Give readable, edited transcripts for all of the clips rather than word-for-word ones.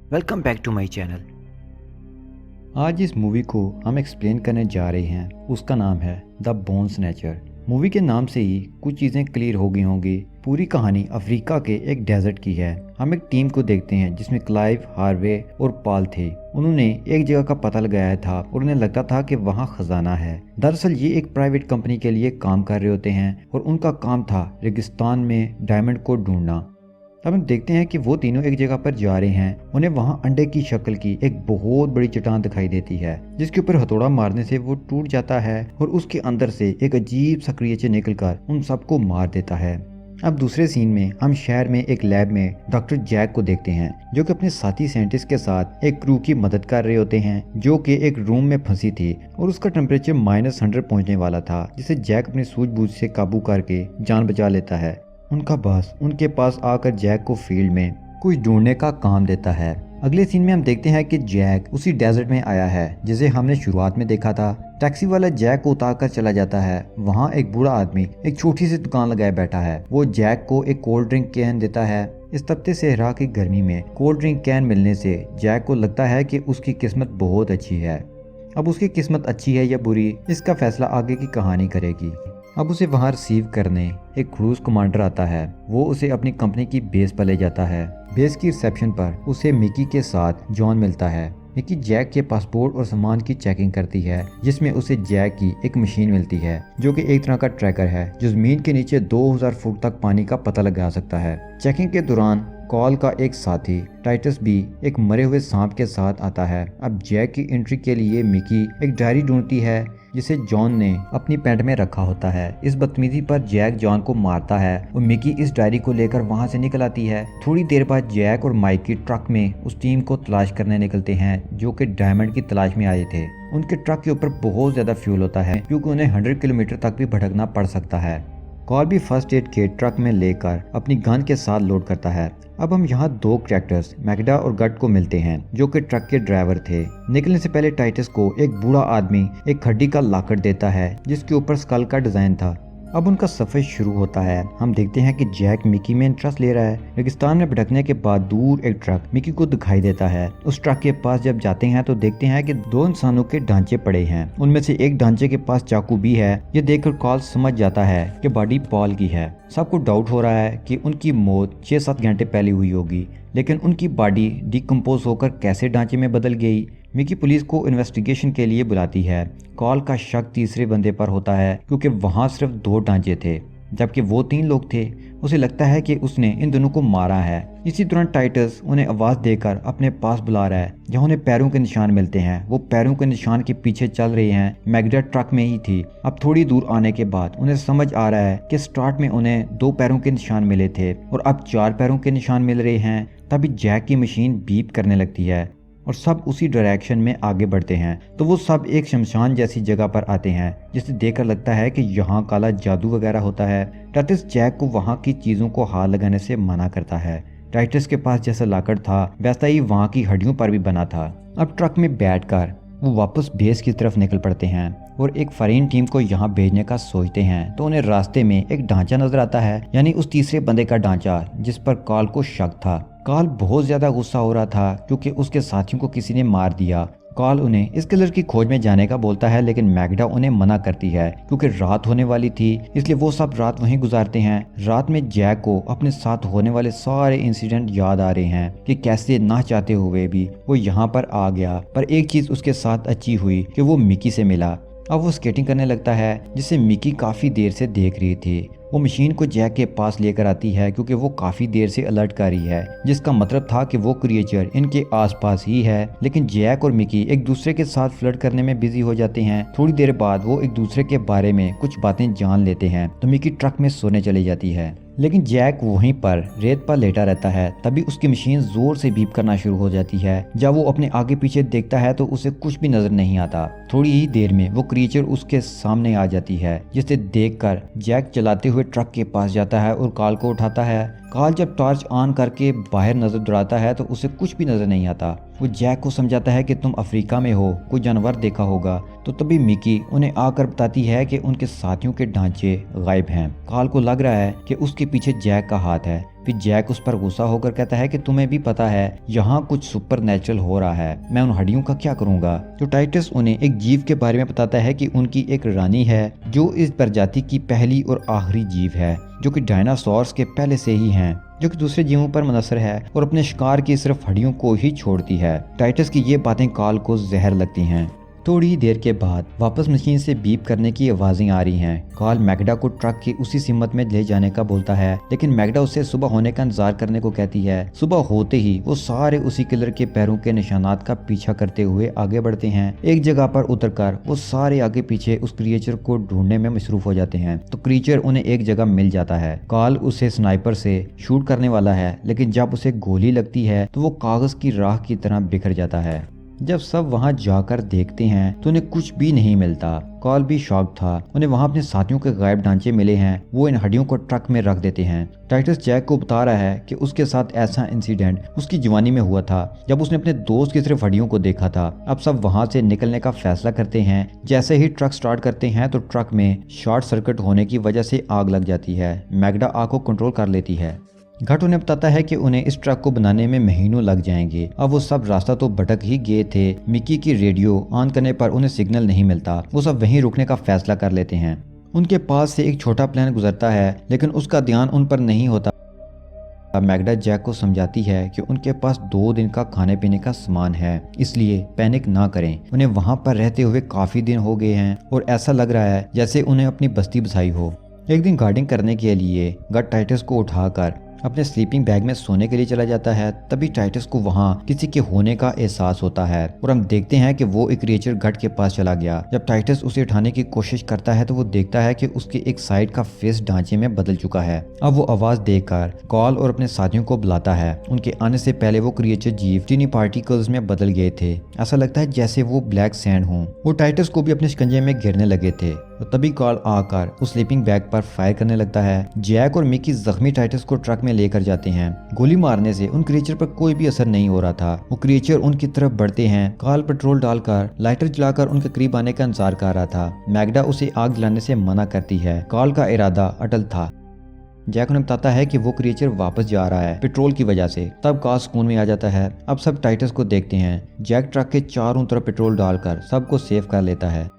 Welcome back to my channel. आज इस movie को हम एक्सप्लेन करने जा रहे हैं। उसका नाम है द बोन स्नैचर। मूवी के नाम से ही कुछ चीज़ें क्लियर हो गई होंगी। पूरी कहानी अफ्रीका के एक डेजर्ट की है। हम एक टीम को देखते हैं जिसमें क्लाइव, हार्वे और पॉल थे। उन्होंने एक जगह का पता लगाया था और उन्हें लगता था कि वहाँ खजाना है। दरअसल ये एक प्राइवेट कंपनी के लिए काम कर रहे होते हैं और उनका काम था रेगिस्तान में डायमंड को ढूंढना। अब हम देखते हैं कि वो तीनों एक जगह पर जा रहे हैं। उन्हें वहां अंडे की शक्ल की एक बहुत बड़ी चट्टान दिखाई देती है जिसके ऊपर हथौड़ा मारने से वो टूट जाता है और उसके अंदर से एक अजीब सा क्रिएचर निकलकर उन सबको मार देता है। अब दूसरे सीन में हम शहर में एक लैब में डॉक्टर जैक को देखते हैं जो कि अपने साथी साइंटिस्ट के साथ एक क्रू की मदद कर रहे होते हैं जो कि एक रूम में फंसी थी और उसका टेम्परेचर -100 पहुंचने वाला था, जिसे जैक अपनी सूझबूझ से काबू करके जान बचा लेता है। उनका बॉस उनके पास आकर जैक को फील्ड में कुछ ढूंढने का काम देता है। अगले सीन में हम देखते हैं कि जैक उसी डेजर्ट में आया है जिसे हमने शुरुआत में देखा था। टैक्सी वाला जैक को उतार कर चला जाता है। वहाँ एक बूढ़ा आदमी एक छोटी सी दुकान लगाए बैठा है। वो जैक को एक कोल्ड ड्रिंक कैन देता है। इस तपते सहरा की गर्मी में कोल्ड ड्रिंक कैन मिलने से जैक को लगता है कि उसकी किस्मत बहुत अच्छी है। अब उसकी किस्मत अच्छी है या बुरी, इसका फैसला आगे की कहानी करेगी। अब उसे वहां रिसीव करने एक क्रूज कमांडर आता है। वो उसे अपनी कंपनी की बेस पर ले जाता है। बेस की रिसेप्शन पर उसे मिकी के साथ जॉन मिलता है। मिकी जैक के पासपोर्ट और सामान की चेकिंग करती है जिसमें उसे जैक की एक मशीन मिलती है जो कि एक तरह का ट्रैकर है जो जमीन के नीचे 2000 फुट तक पानी का पता लगा सकता है। चेकिंग के दौरान कॉल का एक साथी टाइटस भी एक मरे हुए सांप के साथ आता है। अब जैक की एंट्री के लिए मिकी एक डायरी ढूंढती है जिसे जॉन ने अपनी पैंट में रखा होता है। इस बदतमीजी पर जैक जॉन को मारता है और मिकी इस डायरी को लेकर वहां से निकल आती है। थोड़ी देर बाद जैक और माइकी ट्रक में उस टीम को तलाश करने निकलते हैं जो कि डायमंड की तलाश में आए थे। उनके ट्रक के ऊपर बहुत ज्यादा फ्यूल होता है क्योंकि उन्हें 100 किलोमीटर तक भी भटकना पड़ सकता है। कॉल भी फर्स्ट एड किट ट्रक में लेकर अपनी गन के साथ लोड करता है। अब हम यहाँ दो कैरेक्टर्स मैगडा और गट को मिलते हैं जो कि ट्रक के ड्राइवर थे। निकलने से पहले टाइटस को एक बूढ़ा आदमी एक खड्डी का लाकड़ देता है जिसके ऊपर स्कल का डिजाइन था। अब उनका सफर शुरू होता है। हम देखते हैं कि जैक मिकी में इंटरेस्ट ले रहा है। रेगिस्तान में भटकने के बाद दूर एक ट्रक मिकी को दिखाई देता है। उस ट्रक के पास जब जाते हैं तो देखते हैं कि दो इंसानों के ढांचे पड़े हैं। उनमें से एक ढांचे के पास चाकू भी है। ये देखकर कॉल समझ जाता है कि बॉडी पॉल की है। सबको डाउट हो रहा है कि उनकी मौत 6-7 घंटे पहले हुई होगी, लेकिन उनकी बॉडी डिकम्पोज होकर कैसे ढांचे में बदल गई। मिकी पुलिस को इन्वेस्टिगेशन के लिए बुलाती है। कॉल का शक तीसरे बंदे पर होता है क्योंकि वहां सिर्फ 2 ढांचे थे जबकि वो 3 लोग थे। उसे लगता है कि उसने इन दोनों को मारा है। इसी दौरान टाइटस उन्हें आवाज देकर अपने पास बुला रहा है जहां उन्हें पैरों के निशान मिलते हैं। वो पैरों के निशान के पीछे चल रहे हैं। मैगडा ट्रक में ही थी। अब थोड़ी दूर आने के बाद उन्हें समझ आ रहा है कि स्टार्ट में उन्हें 2 पैरों के निशान मिले थे और अब 4 पैरों के निशान मिल रहे हैं। तभी जैक की मशीन बीप करने लगती है और सब उसी डायरेक्शन में आगे बढ़ते हैं। तो वो सब एक शमशान जैसी जगह पर आते हैं जिसे देखकर लगता है कि यहाँ काला जादू वगैरह होता है। टाइटस जैक को वहाँ की चीजों को हाथ लगाने से मना करता है। टाइटस के पास जैसा लाकड़ था वैसा ही वहाँ की हड्डियों पर भी बना था। अब ट्रक में बैठकर वो वापस बेस की तरफ निकल पड़ते हैं और एक फॉरेन टीम को यहाँ भेजने का सोचते हैं। तो उन्हें रास्ते में एक ढांचा नजर आता है, यानी उस तीसरे बंदे का ढांचा जिस पर कॉल को शक था। कॉल बहुत ज्यादा गुस्सा हो रहा था क्योंकि उसके साथियों को किसी ने मार दिया। कॉल उन्हें इस किलर की खोज में जाने का बोलता है, लेकिन मैगडा उन्हें मना करती है क्योंकि रात होने वाली थी, इसलिए वो सब रात वहीं गुजारते हैं। रात में जैक को अपने साथ होने वाले सारे इंसिडेंट याद आ रहे हैं कि कैसे ना चाहते हुए भी वो यहाँ पर आ गया। पर एक चीज उसके साथ अच्छी हुई कि वो मिकी से मिला। अब वो स्केटिंग करने लगता है जिसे मिकी काफी देर से देख रही थी। वो मशीन को जैक के पास लेकर आती है क्योंकि वो काफी देर से अलर्ट कर रही है, जिसका मतलब था कि वो क्रिएचर इनके आसपास ही है। लेकिन जैक और मिकी एक दूसरे के साथ फ्लर्ट करने में बिजी हो जाते हैं। थोड़ी देर बाद वो एक दूसरे के बारे में कुछ बातें जान लेते हैं तो मिकी ट्रक में सोने चली जाती है, लेकिन जैक वहीं पर रेत पर लेटा रहता है। तभी उसकी मशीन जोर से बीप करना शुरू हो जाती है। जब वो अपने आगे पीछे देखता है तो उसे कुछ भी नजर नहीं आता। थोड़ी ही देर में वो क्रिएचर उसके सामने आ जाती है, जिसे देखकर जैक चलाते हुए ट्रक के पास जाता है और कॉल को उठाता है। कॉल जब टॉर्च ऑन करके बाहर नजर दौड़ाता है तो उसे कुछ भी नजर नहीं आता। वो जैक को समझाता है कि तुम अफ्रीका में हो, कोई जानवर देखा होगा। तो तभी मिकी उन्हें आकर बताती है कि उनके साथियों के ढांचे गायब हैं। कॉल को लग रहा है कि उसके पीछे जैक का हाथ है। फिर जैक उस पर गुस्सा होकर कहता है कि तुम्हें भी पता है यहाँ कुछ सुपर नेचुरल हो रहा है, मैं उन हड्डियों का क्या करूंगा। तो टाइटस उन्हें एक जीव के बारे में बताता है कि उनकी एक रानी है जो इस प्रजाति की पहली और आखिरी जीव है, जो कि डायनासोर्स के पहले से ही हैं, जो कि दूसरे जीवों पर मुनहसर है और अपने शिकार की सिर्फ हड्डियों को ही छोड़ती है। टाइटस की ये बातें कार्ल को जहर लगती हैं। थोड़ी देर के बाद वापस मशीन से बीप करने की आवाजें आ रही हैं। कार्ल मैगडा को ट्रक की उसी सिमत में ले जाने का बोलता है, लेकिन मैगडा उससे सुबह होने का इंतजार करने को कहती है। सुबह होते ही वो सारे उसी किलर के पैरों के निशानात का पीछा करते हुए आगे बढ़ते हैं। एक जगह पर उतरकर वो सारे आगे पीछे उस क्रिएचर को ढूंढने में मसरूफ हो जाते हैं। तो क्रिएचर उन्हें एक जगह मिल जाता है। कार्ल उसे स्नाइपर से शूट करने वाला है, लेकिन जब उसे गोली लगती है तो वो कागज की राख की तरह बिखर जाता है। जब सब वहां जाकर देखते हैं तो उन्हें कुछ भी नहीं मिलता। कार्ल भी शॉक था। उन्हें वहां अपने साथियों के गायब ढांचे मिले हैं। वो इन हड्डियों को ट्रक में रख देते हैं। टाइटस जैक को बता रहा है कि उसके साथ ऐसा इंसिडेंट उसकी जवानी में हुआ था, जब उसने अपने दोस्त की सिर्फ हड्डियों को देखा था। अब सब वहां से निकलने का फैसला करते हैं। जैसे ही ट्रक स्टार्ट करते हैं तो ट्रक में शॉर्ट सर्किट होने की वजह से आग लग जाती है। मैगडा आग को कंट्रोल कर लेती है। घट उन्हें बताता है कि उन्हें इस ट्रक को बनाने में महीनों लग जाएंगे। अब वो सब रास्ता तो भटक ही गए थे। मिकी की रेडियो ऑन करने पर उन्हें सिग्नल नहीं मिलता। वो सब वहीं रुकने का फैसला कर लेते हैं। उनके पास से एक छोटा प्लेन गुजरता है, लेकिन उसका ध्यान उन पर नहीं होता। मैगडा जैक को समझाती है कि उनके पास 2 दिन का खाने पीने का सामान है, इसलिए पैनिक ना करें। उन्हें वहां पर रहते हुए काफी दिन हो गए हैं और ऐसा लग रहा है जैसे उन्हें अपनी बस्ती बसाई हो। एक दिन गार्डिंग करने के लिए गट टाइटस को उठाकर अपने स्लीपिंग बैग में सोने के लिए चला जाता है। तभी टाइटस को वहां किसी के होने का एहसास होता है और हम देखते हैं कि वो एक क्रिएचर गट के पास चला गया। जब टाइटस उसे उठाने की कोशिश करता है तो वो देखता है कि उसके एक साइड का फेस ढांचे में बदल चुका है। अब वो आवाज देकर कार्ल और अपने साथियों को बुलाता है। उनके आने से पहले वो क्रिएचर जीव टीनी पार्टिकल्स में बदल गए थे। ऐसा लगता है जैसे वो ब्लैक सैंड हों। वो टाइटस को भी अपने शिकंजे में गिरने लगे थे। तो तभी कार्ल आकर उस स्लीपिंग बैग पर फायर करने लगता है। जैक और मिकी जख्मी टाइटस को ट्रक में लेकर जाते हैं। गोली मारने से उन क्रिएचर पर कोई भी असर नहीं हो रहा था। वो क्रिएचर उनकी तरफ बढ़ते हैं। कार्ल पेट्रोल डालकर लाइटर जलाकर उनके करीब आने का इंतजार कर रहा था। मैगडा उसे आग जलाने से मना करती है। कार्ल का इरादा अटल था। जैक उन्हें बताता है कि वो क्रिएचर वापस जा रहा है पेट्रोल की वजह से। तब कार्ल सुकून में आ जाता है। अब सब टाइटस को देखते हैं। जैक ट्रक के चारों तरफ पेट्रोल डालकर सबको सेव कर लेता है।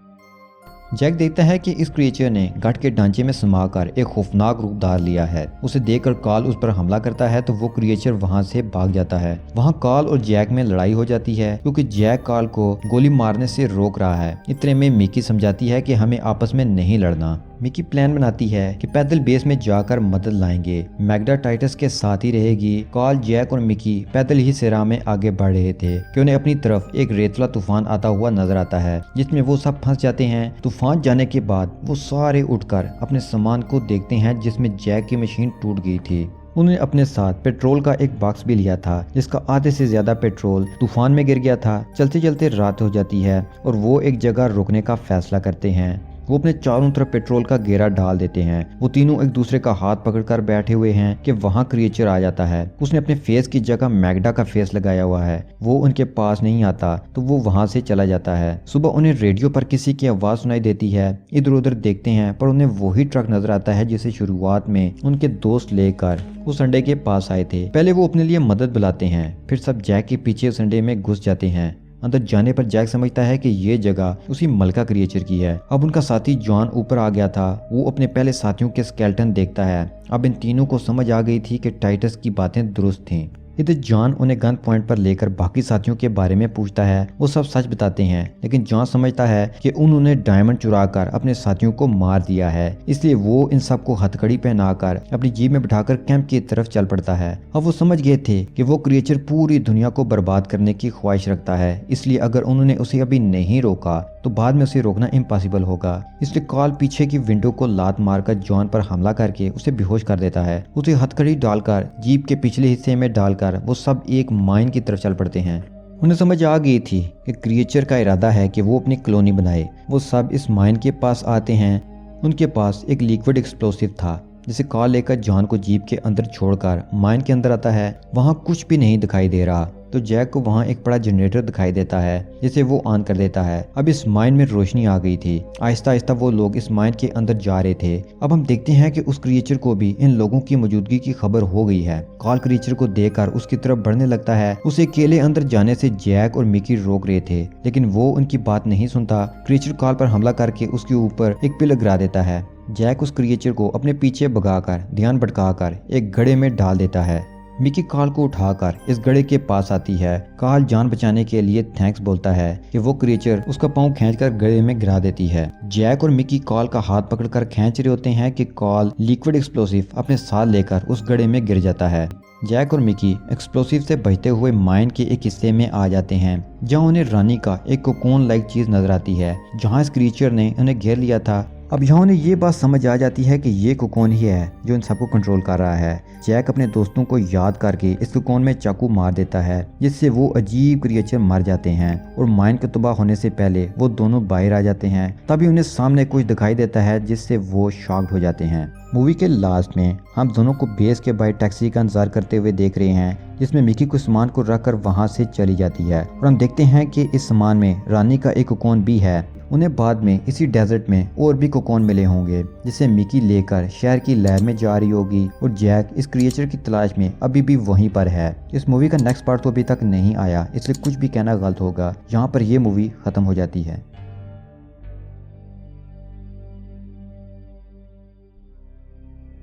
जैक देखता है कि इस क्रिएचर ने गट के ढांचे में समाकर एक खौफनाक रूप धार लिया है। उसे देखकर कार्ल उस पर हमला करता है तो वो क्रिएचर वहां से भाग जाता है। वहां कार्ल और जैक में लड़ाई हो जाती है क्योंकि जैक कार्ल को गोली मारने से रोक रहा है। इतने में मिकी समझाती है कि हमें आपस में नहीं लड़ना। मिकी प्लान बनाती है कि पैदल बेस में जाकर मदद लाएंगे। मैगडा टाइटस के साथ ही रहेगी। कार्ल, जैक और मिकी पैदल ही सिरा में आगे बढ़ रहे थे कि उन्हें अपनी तरफ एक रेतला तूफान आता हुआ नजर आता है, जिसमें वो सब फंस जाते हैं। तूफान जाने के बाद वो सारे उठकर अपने सामान को देखते हैं, जिसमें जैक की मशीन टूट गई थी। उन्होंने अपने साथ पेट्रोल का एक बॉक्स भी लिया था, जिसका आधे से ज्यादा पेट्रोल तूफान में गिर गया था। चलते चलते रात हो जाती है और वो एक जगह रुकने का फैसला करते हैं। वो अपने चारों तरफ पेट्रोल का घेरा डाल देते हैं। वो तीनों एक दूसरे का हाथ पकड़कर बैठे हुए हैं कि वहां क्रिएचर आ जाता है। उसने अपने फेस की जगह मैगडा का फेस लगाया हुआ है। वो उनके पास नहीं आता तो वो वहां से चला जाता है। सुबह उन्हें रेडियो पर किसी की आवाज सुनाई देती है। इधर उधर देखते हैं पर उन्हें वही ट्रक नजर आता है जिसे शुरुआत में उनके दोस्त लेकर उस अंडे के पास आए थे। पहले वो अपने लिए मदद बुलाते हैं, फिर सब जैक के पीछे उस अंडे में घुस जाते हैं। अंदर जाने पर जैक समझता है कि ये जगह उसी मलका क्रिएचर की है। अब उनका साथी जॉन ऊपर आ गया था। वो अपने पहले साथियों के स्केलेटन देखता है। अब इन तीनों को समझ आ गई थी कि टाइटस की बातें दुरुस्त थीं। इधर जॉन उन्हें गन पॉइंट पर लेकर बाकी साथियों के बारे में पूछता है। वो सब सच बताते हैं, लेकिन जॉन समझता है कि उन्होंने डायमंड चुराकर अपने साथियों को मार दिया है। इसलिए वो इन सबको हथकड़ी पहनाकर अपनी जीप में बिठाकर कैंप की तरफ चल पड़ता है। अब वो समझ गए थे कि वो क्रिएचर पूरी दुनिया को बर्बाद करने की ख्वाहिश रखता है, इसलिए अगर उन्होंने उसे अभी नहीं रोका तो बाद में उसे रोकना इम्पॉसिबल होगा। इसलिए कार्ल पीछे की विंडो को लात मारकर जॉन पर हमला करके उसे बेहोश कर देता है। उसे हथकड़ी डालकर जीप के पिछले हिस्से में डालकर वो सब एक माइन की तरफ चल पड़ते हैं। उन्हें समझ आ गई थी कि क्रिएचर का इरादा है कि वो अपनी कॉलोनी बनाए। वो सब इस माइन के पास आते हैं। उनके पास एक लिक्विड एक्सप्लोसिव था, जिसे कार्ल लेकर जॉन को जीप के अंदर छोड़कर माइन के अंदर आता है। वहां कुछ भी नहीं दिखाई दे रहा। तो जैक को वहाँ एक बड़ा जनरेटर दिखाई देता है जिसे वो ऑन कर देता है। अब इस माइन में रोशनी आ गई थी। आहिस्ता आहिस्ता वो लोग इस माइन के अंदर जा रहे थे। अब हम देखते हैं कि उस क्रिएचर को भी इन लोगों की मौजूदगी की खबर हो गई है। कार्ल क्रिएचर को देखकर उसकी तरफ बढ़ने लगता है। उसे अकेले अंदर जाने से जैक और मिकी रोक रहे थे, लेकिन वो उनकी बात नहीं सुनता। क्रिएचर कार्ल पर हमला करके उसके ऊपर एक पिलर गिरा देता है। जैक उस क्रिएचर को अपने पीछे भगाकर ध्यान भटकाकर एक गड्ढे में डाल देता है। मिकी कार्ल को उठाकर इस गड्ढे के पास आती है। कार्ल जान बचाने के लिए थैंक्स बोलता है कि वो क्रिएचर उसका पांव खींचकर गड्ढे में गिरा देती है। जैक और मिकी कार्ल का हाथ पकड़कर खींच रहे होते हैं कि कार्ल लिक्विड एक्सप्लोसिव अपने साथ लेकर उस गड्ढे में गिर जाता है। जैक और मिकी एक्सप्लोसिव से बचते हुए माइन के एक हिस्से में आ जाते हैं, जहां उन्हें रानी का एक कोकोन लाइक चीज नजर आती है, जहां इस क्रिएचर ने उन्हें घेर लिया था। अब यहाँ उन्हें ये बात समझ आ जाती है कि ये कोकोन ही है जो इन सबको कंट्रोल कर रहा है। जैक अपने दोस्तों को याद करके इस कोकोन में चाकू मार देता है, जिससे वो अजीब क्रिएचर मर जाते हैं और माइन के तबाह होने से पहले वो दोनों बाहर आ जाते हैं। तभी उन्हें सामने कुछ दिखाई देता है जिससे वो शॉक्ड हो जाते हैं। मूवी के लास्ट में हम दोनों को बेस के बाहर टैक्सी का इंतजार करते हुए देख रहे हैं, जिसमें मिकी को सामान को रखकर वहां से चली जाती है और हम देखते हैं कि इस सामान में रानी का एक कोकोन भी है। उन्हें बाद में इसी डेजर्ट में और भी कोकोन मिले होंगे, जिसे मिकी लेकर शहर की लैब में जा रही होगी और जैक इस क्रिएचर की तलाश में अभी भी वहीं पर है। इस मूवी का नेक्स्ट पार्ट तो अभी तक नहीं आया, इसलिए कुछ भी कहना गलत होगा। यहाँ पर यह मूवी खत्म हो जाती है।